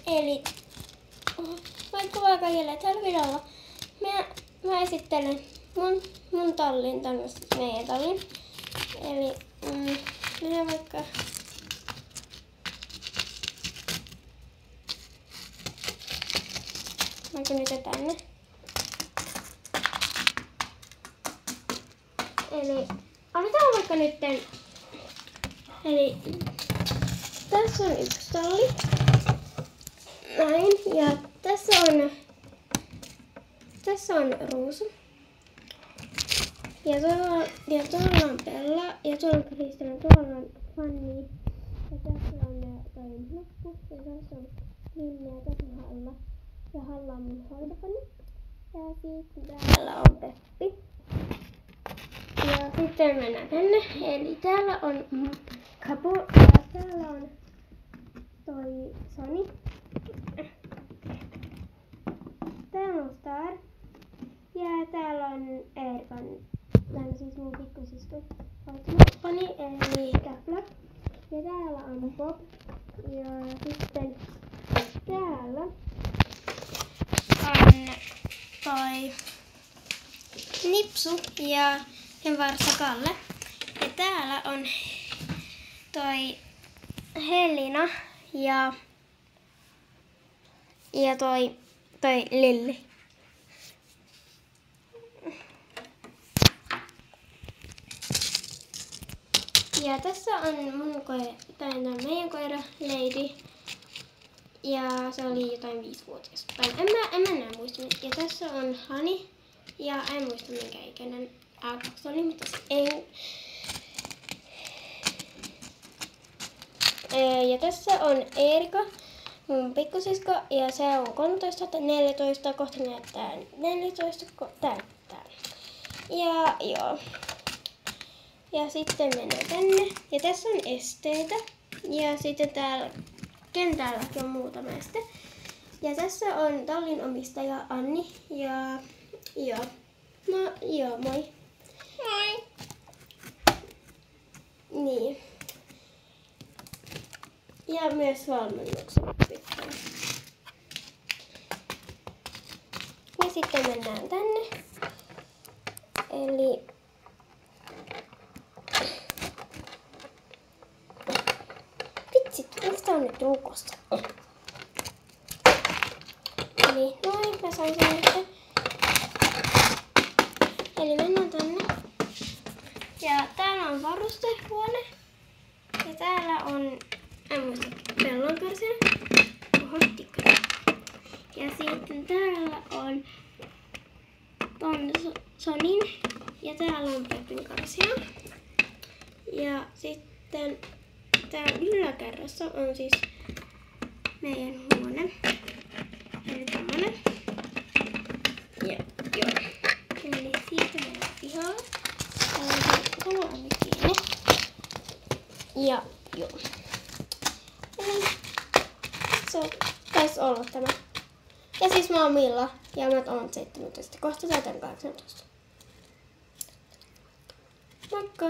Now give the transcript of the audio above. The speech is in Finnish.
Eli vaikka kaikille tällä videolla mä esittelen mun tallin, tämmöistä meidän tallin. Eli mennään vaikka nyt tänne. Eli aloitetaan vaikka nytten. Eli tässä on yksi talli. Näin. Ja tässä on ruusu. Ja tuolla on Bella. Ja tuolla on Kristina. Tuolla on Fanny. Ja tässä on toinen Nuppu. Ja tässä on Minna. Ja tässä on Halla. Ja Halla on mun hoitopani. Ja sitten täällä on Peppi. Ja sitten mennään tänne. Eli täällä on Kapu. Ja täällä on toi Soni. Täällä on Star. Ja täällä on Erkan. Täällä on siis mun pikkusiskon hoitopani. Eli Käplä. Ja täällä on Bob. Ja sitten täällä on toi Nipsu ja Varsa Kalle. Ja täällä on toi Helina ja toi Lilli. Ja tässä on meidän koira Lady. Ja se oli jotain 5-vuotias. En mä enää muista. Ja tässä on Hani. Ja en muista minkä ikäinen se oli, mutta ja tässä on Erika, mun pikkusisko. Ja se on 13 tai 14. Kohta näyttää 14. Täällä. Ja joo. Ja sitten mennään tänne. Ja tässä on esteitä. Ja sitten täällä kentälläkin on muutama este. Ja tässä on tallin omistaja Anni. Ja joo. Moi. Moi. Niin. Ja myös valmennuksen pitää. Ja sitten mennään tänne. Eli mistä on nyt lukossa? Eli noin, mä sain sen nyt. Eli mennään tänne. Ja täällä on varustehuone. Ja täällä on, en muista, pellonkarsia. Oho, tikkari. Ja sitten täällä on Sonin. Ja täällä on Pepin karsia. Ja sitten täällä yläkerrassa on siis meidän huone. Eli tämmönen. Ja joo. Eli siitä mennään pihalle. Täällä on kiinni. Ja joo. Eli se taisi olla tämä. Ja siis mä oon Milla. Ja mä oon 17. Kohta täytän 18. Moikka!